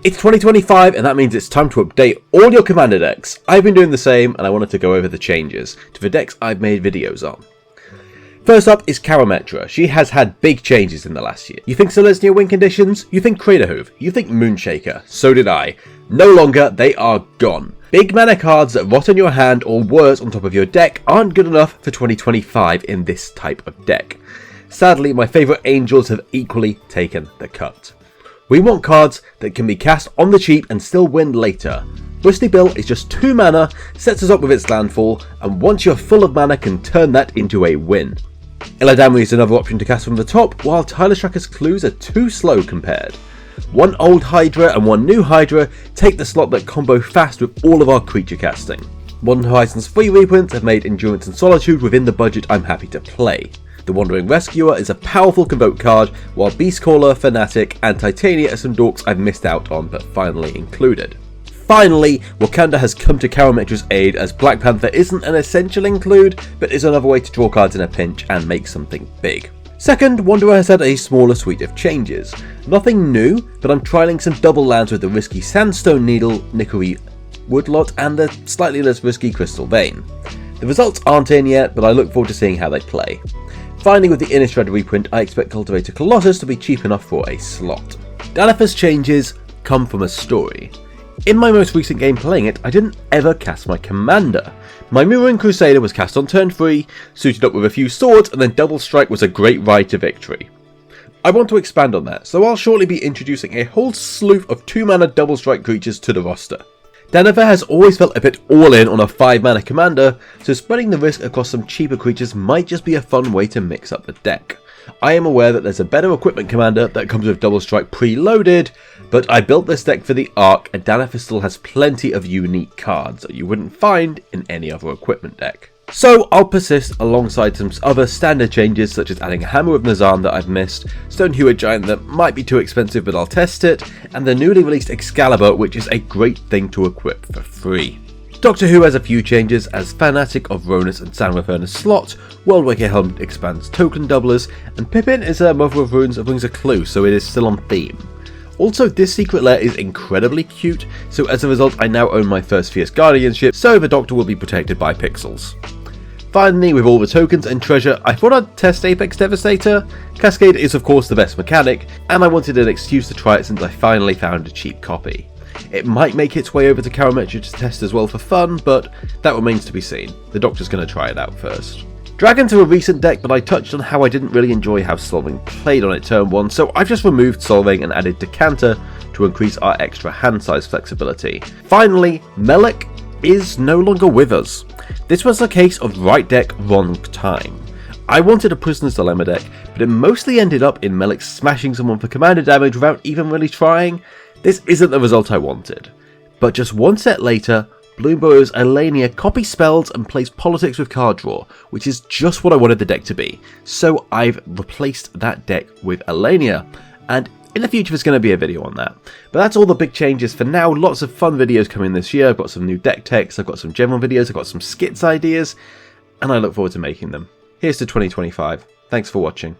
It's 2025 and that means it's time to update all your commander decks. I've been doing the same and I wanted to go over the changes to the decks I've made videos on. First up is Karametra. She has had big changes in the last year. You think Celestia win conditions? You think Craterhoof? You think Moonshaker? So did I. No longer, they are gone. Big mana cards that rot in your hand or worse on top of your deck aren't good enough for 2025 in this type of deck. Sadly, my favourite angels have equally taken the cut. We want cards that can be cast on the cheap and still win later. Bristly Bill is just 2 mana, sets us up with its landfall, and once you're full of mana can turn that into a win. Illidanri is another option to cast from the top, while Tireless Tracker's clues are too slow compared. One old Hydra and one new Hydra take the slot that combo fast with all of our creature casting. Modern Horizons 3 reprints have made Endurance and Solitude within the budget I'm happy to play. The Wandering Rescuer is a powerful Convoke card, while Beastcaller, Fanatic and Titania are some dorks I've missed out on but finally included. Finally, Wakanda has come to Karametra's aid as Black Panther isn't an essential include, but is another way to draw cards in a pinch and make something big. Second, Wanderer has had a smaller suite of changes. Nothing new, but I'm trialling some double lands with the risky Sandstone Needle, Nickery Woodlot and the slightly less risky Crystal Vein. The results aren't in yet, but I look forward to seeing how they play. Finally, with the Innistrad reprint, I expect Cultivator Colossus to be cheap enough for a slot. Danath's changes come from a story. In my most recent game playing it, I didn't ever cast my commander. My Mirroring Crusader was cast on turn 3, suited up with a few swords, and then Double Strike was a great ride to victory. I want to expand on that, so I'll shortly be introducing a whole slew of 2 mana Double Strike creatures to the roster. Danath has always felt a bit all in on a 5 mana commander, so spreading the risk across some cheaper creatures might just be a fun way to mix up the deck. I am aware that there's a better equipment commander that comes with Double Strike preloaded, but I built this deck for the Arc and Danath still has plenty of unique cards that you wouldn't find in any other equipment deck. So I'll persist alongside some other standard changes such as adding a Hammer of Nazan that I've missed, Stonehewer Giant that might be too expensive but I'll test it, and the newly released Excalibur which is a great thing to equip for free. Doctor Who has a few changes as Fanatic of Ronus and Sanrafernus slot, Worldwaker Helm expands token doublers, and Pippin is a Mother of Runes that brings a clue so it is still on theme. Also, this secret lair is incredibly cute, so as a result I now own my first Fierce Guardianship, so the Doctor will be protected by pixels. Finally, with all the tokens and treasure, I thought I'd test Apex Devastator. Cascade is of course the best mechanic, and I wanted an excuse to try it since I finally found a cheap copy. It might make its way over to Karametra to test as well for fun, but that remains to be seen. The Doctor's going to try it out first. Dragons are a recent deck, but I touched on how I didn't really enjoy how Solving played on it turn 1, so I've just removed Solving and added Decanter to increase our extra hand size flexibility. Finally, Melek is no longer with us. This was a case of right deck, wrong time. I wanted a Prisoner's Dilemma deck, but it mostly ended up in Melek smashing someone for commander damage without even really trying. This isn't the result I wanted. But just one set later, Bloomburrow's Elenia copies spells and plays Politics with card draw, which is just what I wanted the deck to be. So I've replaced that deck with Elenia, and in the future there's going to be a video on that. But that's all the big changes for now. Lots of fun videos coming this year. I've got some new deck techs, I've got some general videos, I've got some skits ideas, and I look forward to making them. Here's to 2025. Thanks for watching.